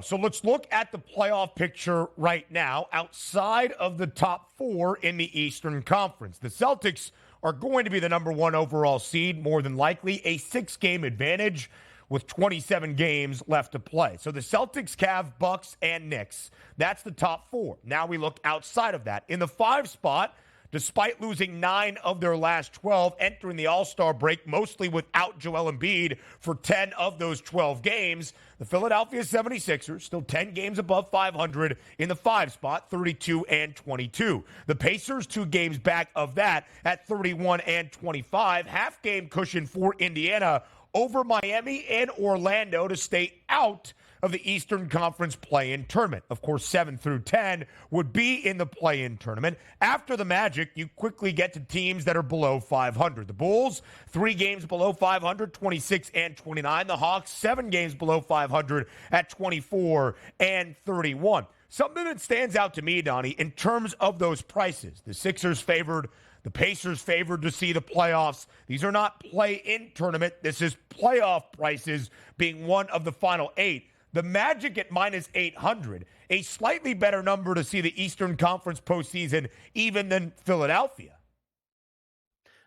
So let's look at the playoff picture right now outside of the top four in the Eastern Conference. The Celtics are going to be the number one overall seed, more than likely, a 6-game advantage with 27 games left to play. So the Celtics, Cavs, Bucks, and Knicks, that's the top four. Now we look outside of that. In the 5 spot, despite losing 9 of their last 12, entering the All-Star break mostly without Joel Embiid for 10 of those 12 games, the Philadelphia 76ers, still 10 games above 500 in the 5 spot, 32-22. The Pacers, 2 games back of that at 31-25. Half-game cushion for Indiana over Miami and Orlando to stay out of the Eastern Conference play-in tournament. Of course, 7 through 10 would be in the play-in tournament. After the Magic, you quickly get to teams that are below 500. The Bulls, 3 games below 500, 26-29. The Hawks, 7 games below 500 at 24-31. Something that stands out to me, Donnie, in terms of those prices. The Sixers favored, the Pacers favored to see the playoffs. These are not play-in tournament. This is playoff prices being one of the final 8. The Magic at minus 800, a slightly better number to see the Eastern Conference postseason even than Philadelphia.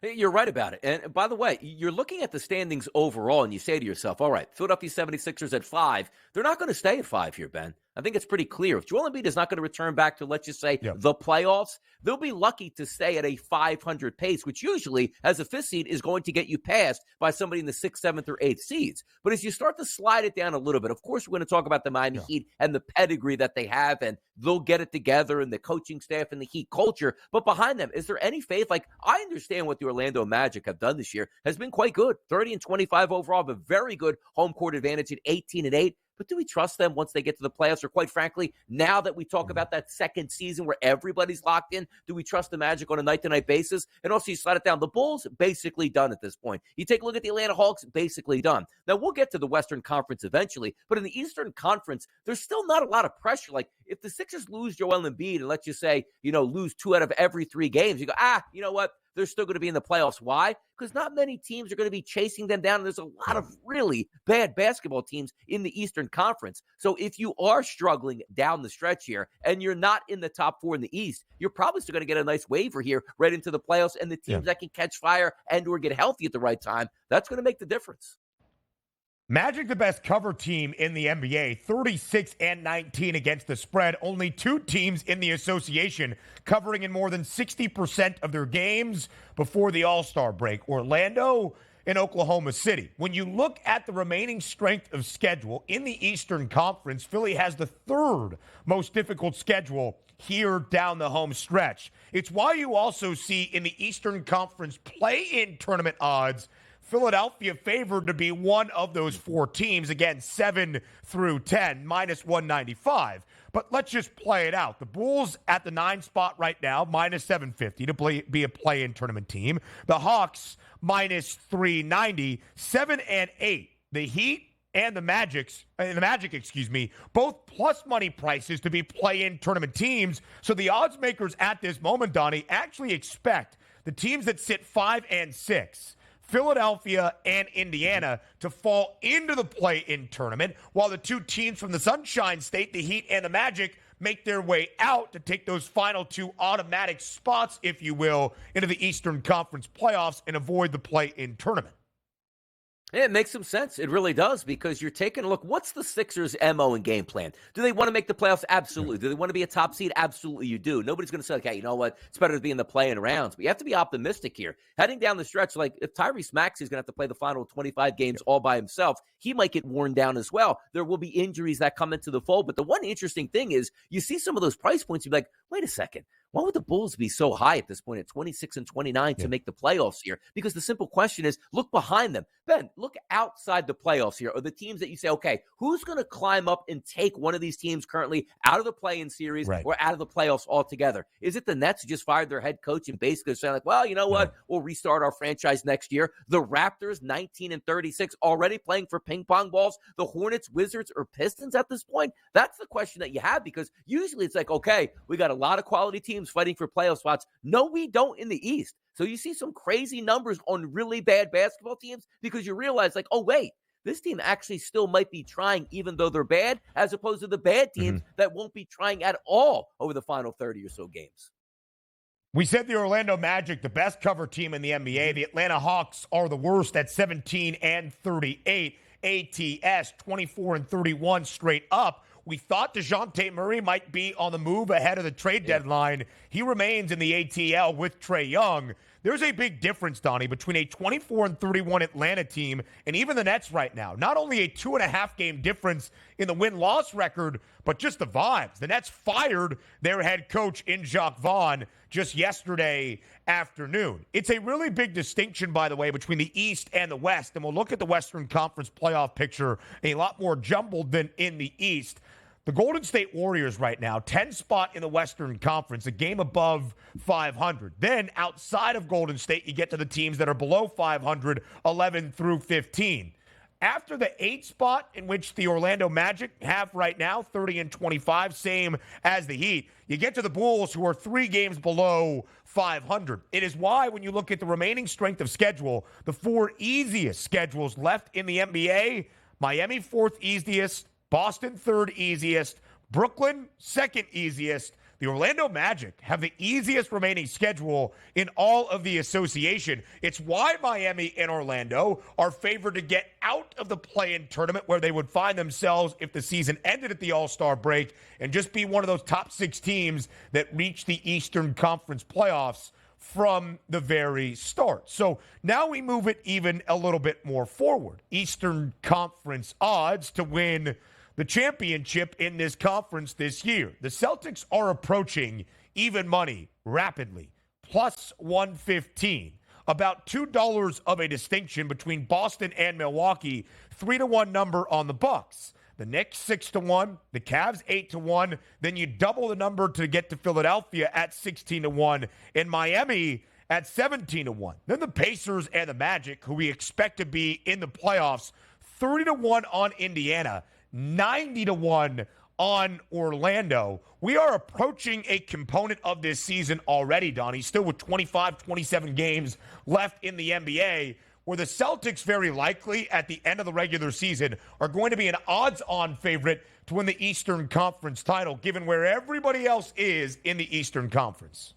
You're right about it. And by the way, you're looking at the standings overall, and you say to yourself, all right, Philadelphia 76ers at 5. They're not going to stay at 5 here, Ben. I think it's pretty clear. If Joel Embiid is not going to return back to, let's just say, the playoffs, they'll be lucky to stay at a 500 pace, which usually, as a 5th seed, is going to get you passed by somebody in the 6th, 7th, or 8th seeds. But as you start to slide it down a little bit, of course, we're going to talk about the Miami Heat and the pedigree that they have, and they'll get it together, and the coaching staff and the Heat culture. But behind them, is there any faith? Like, I understand what the Orlando Magic have done this year has been quite good. 30-25 overall, but very good home court advantage at 18-8. But do we trust them once they get to the playoffs? Or quite frankly, now that we talk about that second season where everybody's locked in, do we trust the Magic on a night-to-night basis? And also, you slide it down. The Bulls, basically done at this point. You take a look at the Atlanta Hawks, basically done. Now, we'll get to the Western Conference eventually, but in the Eastern Conference, there's still not a lot of pressure. Like, if the Sixers lose Joel Embiid and let's just say, lose 2 out of every 3 games, you go, you know what? They're still going to be in the playoffs. Why? Because not many teams are going to be chasing them down. And there's a lot of really bad basketball teams in the Eastern Conference. So if you are struggling down the stretch here and you're not in the top 4 in the East, you're probably still going to get a nice waiver here right into the playoffs. And the teams that can catch fire and or get healthy at the right time, that's going to make the difference. Magic, the best cover team in the NBA, 36-19 against the spread. Only 2 teams in the association covering in more than 60% of their games before the All-Star break. Orlando and Oklahoma City. When you look at the remaining strength of schedule in the Eastern Conference, Philly has the 3rd most difficult schedule here down the home stretch. It's why you also see in the Eastern Conference play-in tournament odds, Philadelphia favored to be one of those 4 teams. Again, 7 through 10, minus 195. But let's just play it out. The Bulls at the 9 spot right now, minus 750 to be a play-in tournament team. The Hawks, minus 390, 7 and 8. The Heat and the Magic, both plus money prices to be play-in tournament teams. So the odds makers at this moment, Donnie, actually expect the teams that sit 5 and 6, Philadelphia and Indiana, to fall into the play-in tournament, while the 2 teams from the Sunshine State, the Heat and the Magic, make their way out to take those final 2 automatic spots, if you will, into the Eastern Conference playoffs and avoid the play-in tournament. Yeah, it makes some sense. It really does, because you're taking a look. What's the Sixers' MO and game plan? Do they want to make the playoffs? Absolutely. Do they want to be a top seed? Absolutely, you do. Nobody's going to say, okay, you know what? It's better to be in the play-in rounds. But you have to be optimistic here. Heading down the stretch, like if Tyrese Maxey is going to have to play the final 25 games all by himself, he might get worn down as well. There will be injuries that come into the fold. But the one interesting thing is you see some of those price points, you're like, wait a second. Why would the Bulls be so high at this point at 26 and 29 to make the playoffs here? Because the simple question is, look behind them. Ben, look outside the playoffs here, or the teams that you say, okay, who's going to climb up and take one of these teams currently out of the play-in series or out of the playoffs altogether? Is it the Nets who just fired their head coach and basically saying like, well, you know what? We'll restart our franchise next year. The Raptors, 19 and 36, already playing for ping pong balls. The Hornets, Wizards, or Pistons at this point? That's the question that you have, because usually it's like, okay, we got a lot of quality teams fighting for playoff spots. No, we don't in the East. So you see some crazy numbers on really bad basketball teams because you realize like, oh, wait, this team actually still might be trying even though they're bad, as opposed to the bad teams that won't be trying at all over the final 30 or so games. We said the Orlando Magic, the best cover team in the NBA. The Atlanta Hawks are the worst at 17-38. ATS 24-31 straight up. We thought DeJounte Murray might be on the move ahead of the trade deadline. He remains in the ATL with Trae Young. There's a big difference, Donnie, between a 24-31 Atlanta team and even the Nets right now. Not only a 2.5 game difference in the win-loss record, but just the vibes. The Nets fired their head coach in Jacques Vaughn just yesterday afternoon. It's a really big distinction, by the way, between the East and the West. And we'll look at the Western Conference playoff picture a lot more jumbled than in the East. The Golden State Warriors right now, 10th spot in the Western Conference, a game above 500. Then outside of Golden State, you get to the teams that are below 500, 11 through 15. After the 8th spot, in which the Orlando Magic have right now, 30-25, same as the Heat, you get to the Bulls, who are 3 games below 500. It is why when you look at the remaining strength of schedule, the 4 easiest schedules left in the NBA, Miami 4th easiest, Boston 3rd easiest, Brooklyn 2nd easiest. The Orlando Magic have the easiest remaining schedule in all of the association. It's why Miami and Orlando are favored to get out of the play-in tournament where they would find themselves if the season ended at the All-Star break and just be one of those top 6 teams that reach the Eastern Conference playoffs from the very start. So now we move it even a little bit more forward. Eastern Conference odds to win the championship in this conference this year. The Celtics are approaching even money rapidly, plus 115. About $2 of a distinction between Boston and Milwaukee, 3-1 number on the Bucks. The Knicks 6-1, the Cavs 8-1. Then you double the number to get to Philadelphia at 16-1, and Miami at 17-1. Then the Pacers and the Magic, who we expect to be in the playoffs, 30-1 on Indiana, 90-1 on Orlando. We are approaching a component of this season already, Donnie, still with 25, 27 games left in the NBA, where the Celtics very likely at the end of the regular season are going to be an odds-on favorite to win the Eastern Conference title, given where everybody else is in the Eastern Conference.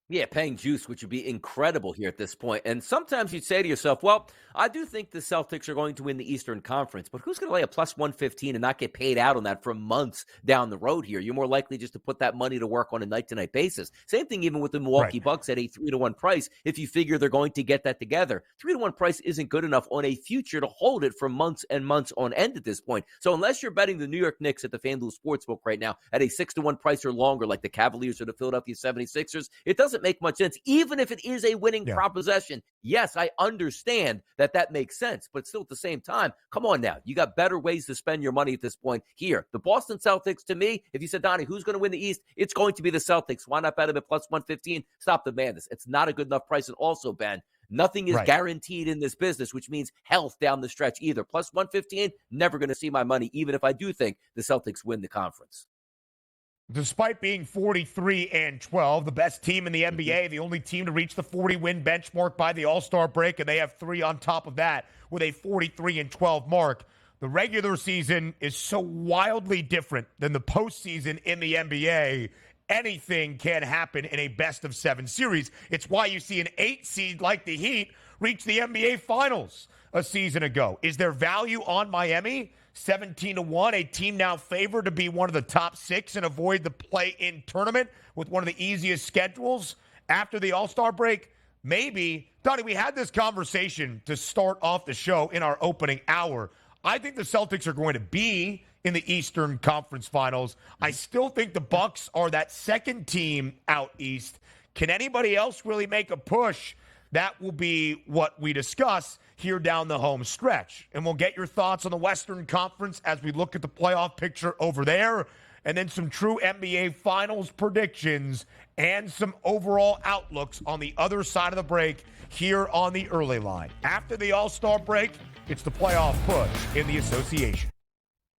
Yeah, paying juice, which would be incredible here at this point. And sometimes you'd say to yourself, well, I do think the Celtics are going to win the Eastern Conference, but who's going to lay a plus 115 and not get paid out on that for months down the road here? You're more likely just to put that money to work on a night-to-night basis. Same thing even with the Milwaukee Bucks at a 3-1 price if you figure they're going to get that together. 3-1 price isn't good enough on a future to hold it for months and months on end at this point. So unless you're betting the New York Knicks at the FanDuel Sportsbook right now at a 6-1 price or longer like the Cavaliers or the Philadelphia 76ers, it doesn't make much sense, even if it is a winning proposition. Yes, I understand that makes sense, but still at the same time, come on now. You got better ways to spend your money at this point here. The Boston Celtics, to me, if you said, Donnie, who's going to win the East? It's going to be the Celtics. Why not bet them at plus 115? Stop the madness. It's not a good enough price. And also, Ben, nothing is guaranteed in this business, which means health down the stretch either. Plus 115, never going to see my money, even if I do think the Celtics win the conference. Despite being 43-12, the best team in the NBA, the only team to reach the 40-win benchmark by the All-Star break, and they have 3 on top of that with a 43-12 mark. The regular season is so wildly different than the postseason in the NBA. Anything can happen in a best-of-7 series. It's why you see an 8 seed like the Heat reach the NBA Finals a season ago. Is there value on Miami? 17-1, a team now favored to be one of the top 6 and avoid the play-in tournament with one of the easiest schedules after the All-Star break? Maybe. Donnie, we had this conversation to start off the show in our opening hour. I think the Celtics are going to be in the Eastern Conference Finals. I still think the Bucks are that second team out east. Can anybody else really make a push? That will be what we discuss here down the home stretch. And we'll get your thoughts on the Western Conference as we look at the playoff picture over there, and then some true NBA Finals predictions and some overall outlooks on the other side of the break here on the early line. After the All-Star break, it's the playoff push in the association.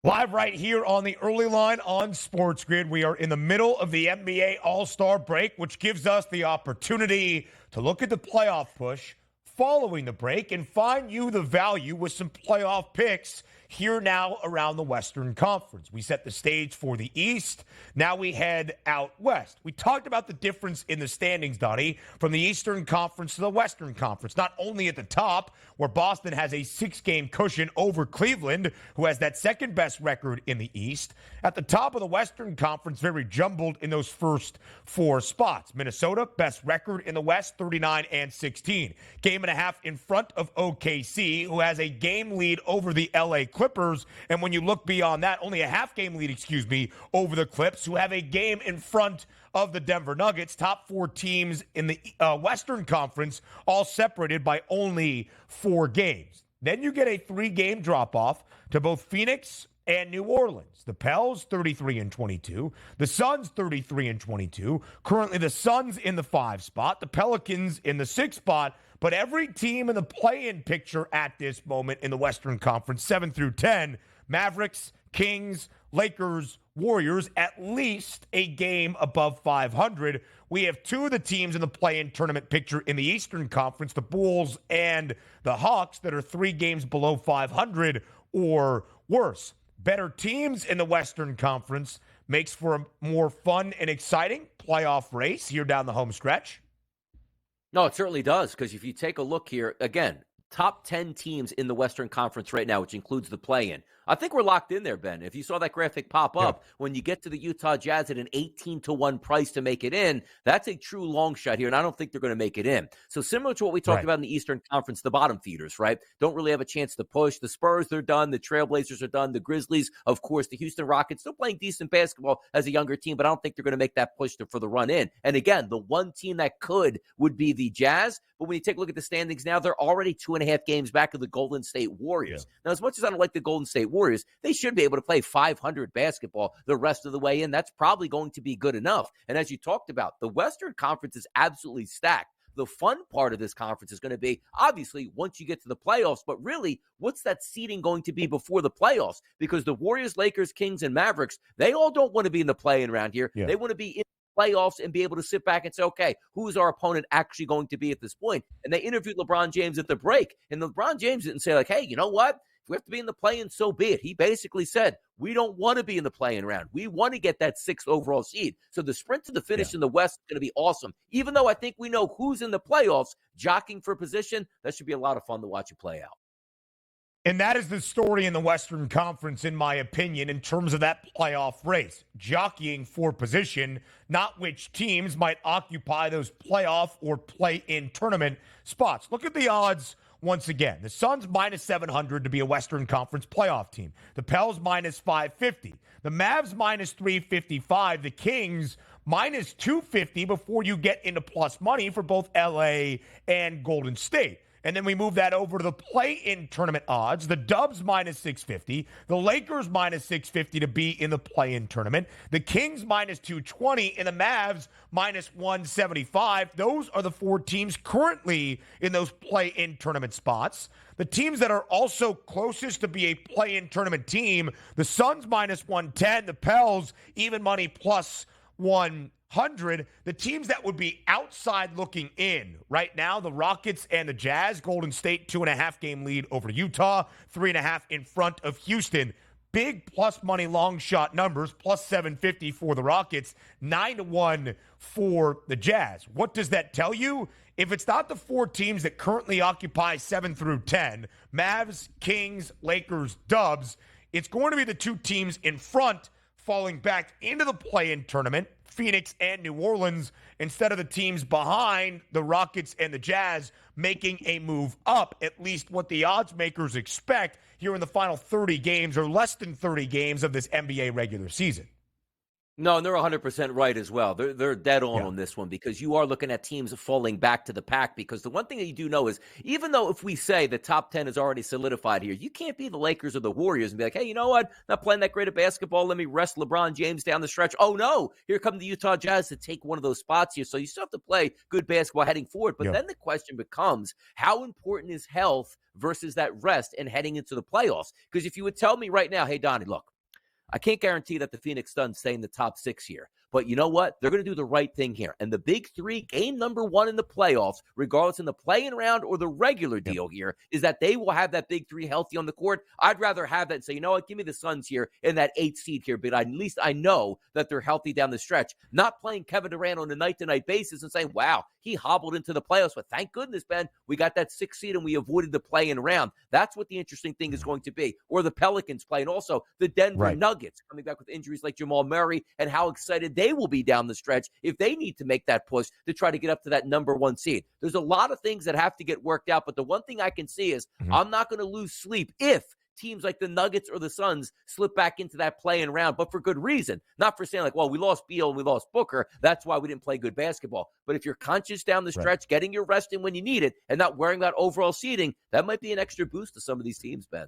Live right here on the early line on SportsGrid. We are in the middle of the NBA All-Star break, which gives us the opportunity to look at the playoff push following the break and find you the value with some playoff picks here now around the Western Conference. We set the stage for the East. Now we head out west. We talked about the difference in the standings, Donnie, from the Eastern Conference to the Western Conference. Not only at the top, where Boston has a 6-game cushion over Cleveland, who has that second best record in the East. At the top of the Western Conference, very jumbled in those first 4 spots. Minnesota, best record in the West, 39-16. Game and a half in front of OKC, who has a game lead over the LA Clippers. And when you look beyond that, only a half-game lead, over the Clips, who have a game in front of the Denver Nuggets. Top 4 teams in the Western Conference, all separated by only 4 games. Then you get a 3-game drop-off to both Phoenix and New Orleans. The Pels, 33-22. The Suns, 33-22. Currently, the Suns in the 5 spot. The Pelicans in the 6 spot. But every team in the play-in picture at this moment in the Western Conference, 7 through 10, Mavericks, Kings, Lakers, Warriors, at least a game above 500. We have 2 of the teams in the play-in tournament picture in the Eastern Conference, the Bulls and the Hawks, that are 3 games below 500 or worse. Better teams in the Western Conference makes for a more fun and exciting playoff race here down the home stretch. No, it certainly does, because if you take a look here, again, top 10 teams in the Western Conference right now, which includes the play-in. I think we're locked in there, Ben. If you saw that graphic pop up, when you get to the Utah Jazz at an 18-1 price to make it in, that's a true long shot here, and I don't think they're going to make it in. So similar to what we talked about in the Eastern Conference, the bottom feeders, right, don't really have a chance to push. The Spurs, they're done. The Trailblazers are done. The Grizzlies, of course, the Houston Rockets, still playing decent basketball as a younger team, but I don't think they're going to make that push for the run in. And again, the one team that could would be the Jazz, but when you take a look at the standings now, they're already 2.5 games back of the Golden State Warriors. Now, as much as I don't like the Golden State Warriors, they should be able to play 500 basketball the rest of the way in. That's probably going to be good enough. And as you talked about, the Western Conference is absolutely stacked. The fun part of this conference is going to be, obviously, once you get to the playoffs, but really, what's that seeding going to be before the playoffs? Because the Warriors, Lakers, Kings, and Mavericks, they all don't want to be in the play-in round here. They want to be in playoffs and be able to sit back and say, okay, who's our opponent actually going to be at this point? And they interviewed LeBron James at the break, and LeBron James didn't say, like, hey, you know what? If we have to be in the play-in, so be it. He basically said, we don't want to be in the play-in round. We want to get that 6th overall seed. So the sprint to the finish in the West is going to be awesome. Even though I think we know who's in the playoffs, jockeying for position, that should be a lot of fun to watch it play out. And that is the story in the Western Conference, in my opinion, in terms of that playoff race. Jockeying for position, not which teams might occupy those playoff or play-in tournament spots. Look at the odds once again. The Suns minus 700 to be a Western Conference playoff team. The Pels minus 550. The Mavs minus 355. The Kings minus 250 before you get into plus money for both LA and Golden State. And then we move that over to the play-in tournament odds. The Dubs minus 650. The Lakers minus 650 to be in the play-in tournament. The Kings minus 220 and the Mavs minus 175. Those are the 4 teams currently in those play-in tournament spots. The teams that are also closest to be a play-in tournament team, the Suns minus 110. The Pels even money plus 100. The teams that would be outside looking in right now, the Rockets and the Jazz. Golden State 2.5 game lead over Utah, 3.5 in front of Houston. Big plus money long shot numbers, plus 750 for the Rockets, 9-1 for the Jazz. What does that tell you? If it's not the 4 teams that currently occupy 7 through 10, Mavs, Kings, Lakers, Dubs, it's going to be the 2 teams in front falling back into the play-in tournament, Phoenix and New Orleans, instead of the teams behind, the Rockets and the Jazz, making a move up, at least what the odds makers expect here in the final 30 games or less than 30 games of this NBA regular season. No, and they're 100% right as well. They're dead on this one, because you are looking at teams falling back to the pack, because the one thing that you do know is, even though if we say the top 10 is already solidified here, you can't be the Lakers or the Warriors and be like, hey, you know what? Not playing that great of basketball. Let me rest LeBron James down the stretch. Oh, no. Here come the Utah Jazz to take one of those spots here. So you still have to play good basketball heading forward. But then the question becomes, how important is health versus that rest and heading into the playoffs? Because if you would tell me right now, hey, Donnie, look, I can't guarantee that the Phoenix Suns stay in the top 6 here. But you know what? They're going to do the right thing here. And the big three, game number one in the playoffs, regardless in the play-in round or the regular deal here, is that they will have that big three healthy on the court. I'd rather have that and say, you know what, give me the Suns here in that 8th seed here, but at least I know that they're healthy down the stretch. Not playing Kevin Durant on a night-to-night basis and saying, wow, he hobbled into the playoffs, but thank goodness, Ben, we got that 6th seed and we avoided the play-in round. That's what the interesting thing is going to be. Or the Pelicans play, and also the Denver Nuggets coming back with injuries like Jamal Murray, and how excited they will be down the stretch if they need to make that push to try to get up to that number 1 seed. There's a lot of things that have to get worked out, but the one thing I can see is I'm not going to lose sleep if teams like the Nuggets or the Suns slip back into that play-in round, but for good reason. Not for saying like, well, we lost Beal and we lost Booker, that's why we didn't play good basketball. But if you're conscious down the stretch, getting your rest in when you need it, and not worrying about overall seeding, that might be an extra boost to some of these teams, Ben.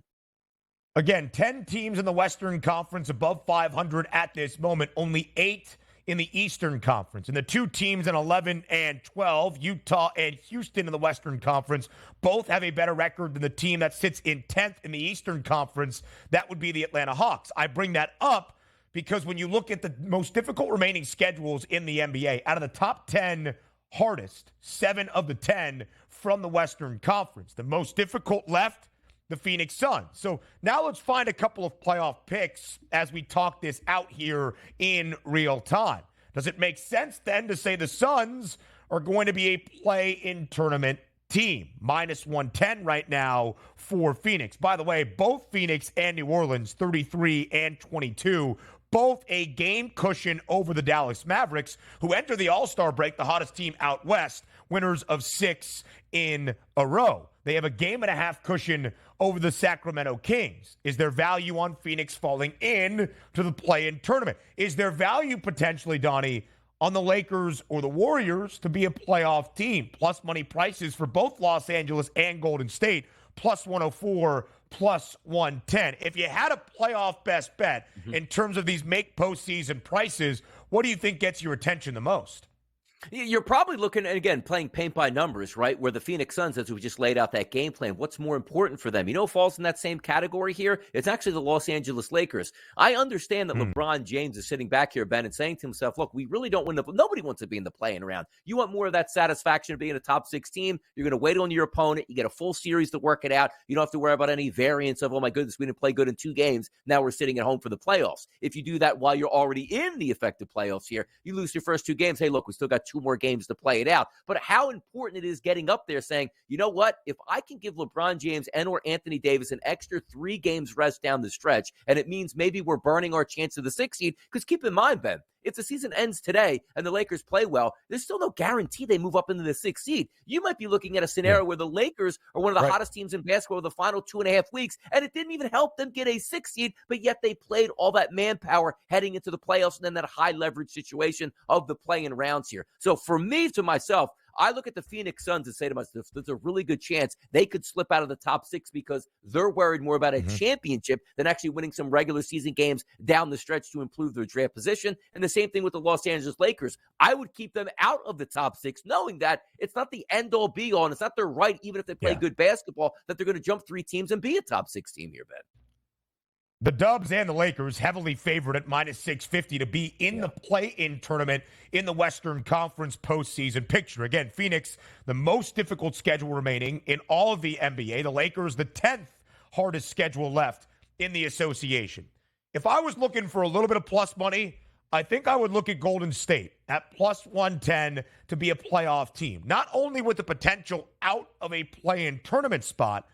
Again, 10 teams in the Western Conference above 500 at this moment, only 8 in the Eastern Conference. And the 2 teams in 11 and 12, Utah and Houston in the Western Conference, both have a better record than the team that sits in 10th in the Eastern Conference. That would be the Atlanta Hawks. I bring that up because when you look at the most difficult remaining schedules in the NBA, out of the top 10 hardest, 7 of the 10 from the Western Conference. The most difficult left, the Phoenix Suns. So now let's find a couple of playoff picks as we talk this out here in real time. Does it make sense then to say the Suns are going to be a play-in tournament team? Minus 110 right now for Phoenix. By the way, both Phoenix and New Orleans, 33 and 22, both a game cushion over the Dallas Mavericks, who enter the All-Star break, the hottest team out west, winners of 6 in a row. They have a game and a half cushion over the Sacramento Kings. Is there value on Phoenix falling in to the play-in tournament? Is there value potentially, Donnie, on the Lakers or the Warriors to be a playoff team? Plus money prices for both Los Angeles and Golden State, plus 104, plus 110. If you had a playoff best bet in terms of these make postseason prices, what do you think gets your attention the most? You're probably looking at, again, playing paint by numbers, right? Where the Phoenix Suns, as we just laid out that game plan, what's more important for them? You know who falls in that same category here? It's actually the Los Angeles Lakers. I understand that LeBron James is sitting back here, Ben, and saying to himself, look, we really don't win nobody wants to be in the play-in round. You want more of that satisfaction of being a top 6 team. You're going to wait on your opponent. You get a full series to work it out. You don't have to worry about any variance of, oh my goodness, we didn't play good in 2 games. Now we're sitting at home for the playoffs. If you do that while you're already in the effective playoffs here, you lose your first 2 games. Hey, look, we still got 2 more games to play it out. But how important it is getting up there saying, you know what, if I can give LeBron James and or Anthony Davis an extra 3 games rest down the stretch, and it means maybe we're burning our chance of the 6th seed, because keep in mind, Ben, if the season ends today and the Lakers play well, there's still no guarantee they move up into the 6th seed. You might be looking at a scenario where the Lakers are one of the hottest teams in basketball the final 2.5 weeks, and it didn't even help them get a 6th seed, but yet they played all that manpower heading into the playoffs and then that high leverage situation of the play-in rounds here. So for me, to myself, I look at the Phoenix Suns and say to myself, there's a really good chance they could slip out of the top 6 because they're worried more about a championship than actually winning some regular season games down the stretch to improve their draft position. And the same thing with the Los Angeles Lakers. I would keep them out of the top 6, knowing that it's not the end-all be-all, and it's not their right, even if they play good basketball, that they're going to jump 3 teams and be a top 6 team here, Ben. The Dubs and the Lakers heavily favored at minus 650 to be in the play-in tournament in the Western Conference postseason picture. Again, Phoenix, the most difficult schedule remaining in all of the NBA. The Lakers, the 10th hardest schedule left in the association. If I was looking for a little bit of plus money, I think I would look at Golden State at plus 110 to be a playoff team. Not only with the potential out of a play-in tournament spot,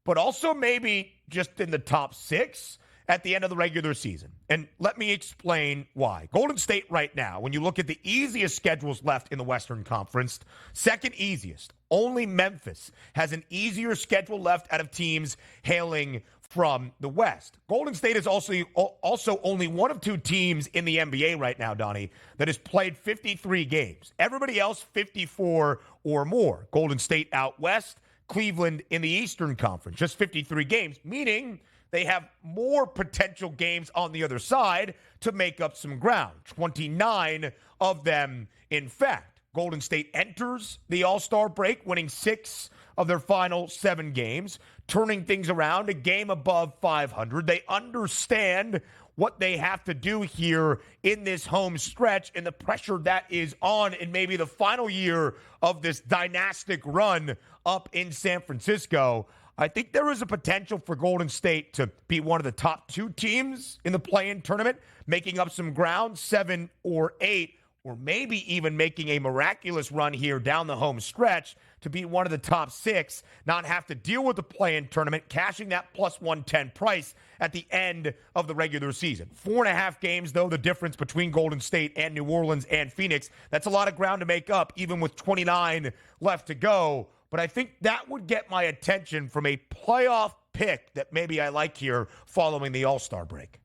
but also maybe just in the top 6 at the end of the regular season. And let me explain why. Golden State right now, when you look at the easiest schedules left in the Western Conference, second easiest. Only Memphis has an easier schedule left out of teams hailing from the West. Golden State is also only one of 2 teams in the NBA right now, Donnie, that has played 53 games. Everybody else, 54 or more. Golden State out west, Cleveland in the Eastern Conference, just 53 games, meaning they have more potential games on the other side to make up some ground. 29 of them, in fact. Golden State enters the All-Star break, winning 6 of their final 7 games, turning things around, a game above 500. They understand what they have to do here in this home stretch and the pressure that is on in maybe the final year of this dynastic run up in San Francisco. I think there is a potential for Golden State to be one of the top 2 teams in the play-in tournament, making up some ground, 7 or 8, or maybe even making a miraculous run here down the home stretch to be one of the top 6, not have to deal with the play-in tournament, cashing that plus 110 price at the end of the regular season. 4.5 games, though, the difference between Golden State and New Orleans and Phoenix. That's a lot of ground to make up, even with 29 left to go. But I think that would get my attention from a playoff pick that maybe I like here following the All-Star break.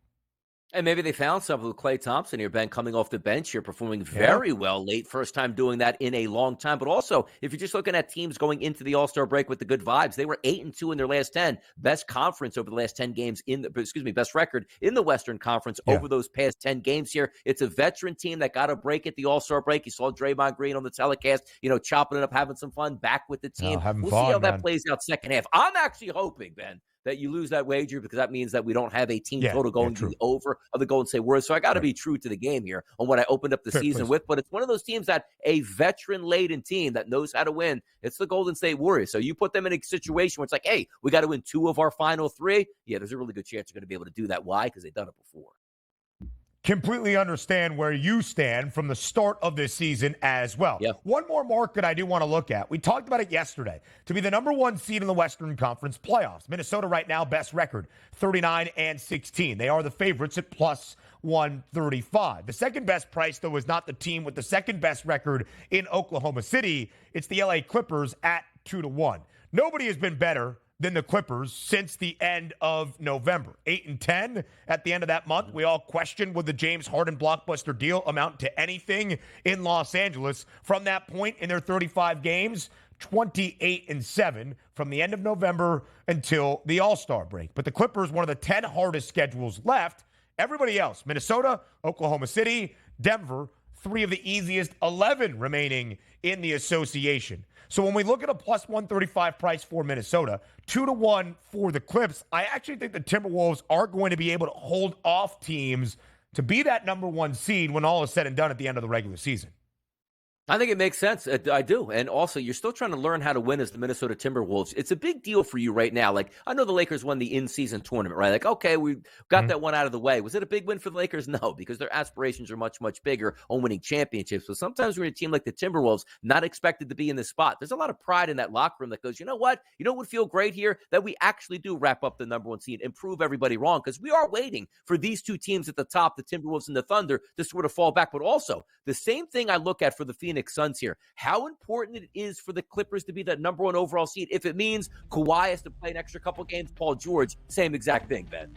And maybe they found something with Klay Thompson here, Ben, coming off the bench here, performing very well late. First time doing that in a long time. But also, if you're just looking at teams going into the All-Star break with the good vibes, they were 8-2 in their last 10. Best conference over the last 10 games best record in the Western Conference over those past 10 games here. It's a veteran team that got a break at the All-Star break. You saw Draymond Green on the telecast, chopping it up, having some fun back with the team. We'll see how that plays out second half. I'm actually hoping, Ben, that you lose that wager because that means that we don't have a team total going to the over of the Golden State Warriors. So I got to be true to the game here on what I opened up the season with. But it's one of those teams that a veteran-laden team that knows how to win. It's the Golden State Warriors. So you put them in a situation where it's like, hey, we got to win 2 of our final 3. Yeah, there's a really good chance you're going to be able to do that. Why? Because they've done it before. Completely understand where you stand from the start of this season as well. One more market I do want to look at. We talked about it yesterday. To be the number 1 seed in the Western Conference playoffs. Minnesota right now, best record, 39-16. They are the favorites at plus 135. The second best price, though, is not the team with the second best record in Oklahoma City. It's the LA Clippers at 2-1. Nobody has been better than the Clippers since the end of November. 8-10 at the end of that month. We all questioned, would the James Harden blockbuster deal amount to anything in Los Angeles? From that point in their 35 games, 28-7 from the end of November until the All-Star break. But the Clippers, one of the 10 hardest schedules left. Everybody else, Minnesota, Oklahoma City, Denver, 3 of the easiest 11 remaining in the association. So when we look at a plus 135 price for Minnesota, 2-1 for the Clips, I actually think the Timberwolves are going to be able to hold off teams to be that number 1 seed when all is said and done at the end of the regular season. I think it makes sense. I do. And also, you're still trying to learn how to win as the Minnesota Timberwolves. It's a big deal for you right now. Like, I know the Lakers won the in-season tournament, right? Like, okay, we got that one out of the way. Was it a big win for the Lakers? No, because their aspirations are much, much bigger on winning championships. But sometimes when you're a team like the Timberwolves, not expected to be in this spot, there's a lot of pride in that locker room that goes, you know what? You know what would feel great here? That we actually do wrap up the number 1 seed and prove everybody wrong, because we are waiting for these 2 teams at the top, the Timberwolves and the Thunder, to sort of fall back. But also, the same thing I look at for the Phoenix Suns here. How important it is for the Clippers to be that number 1 overall seed. If it means Kawhi has to play an extra couple games, Paul George, same exact thing, Ben.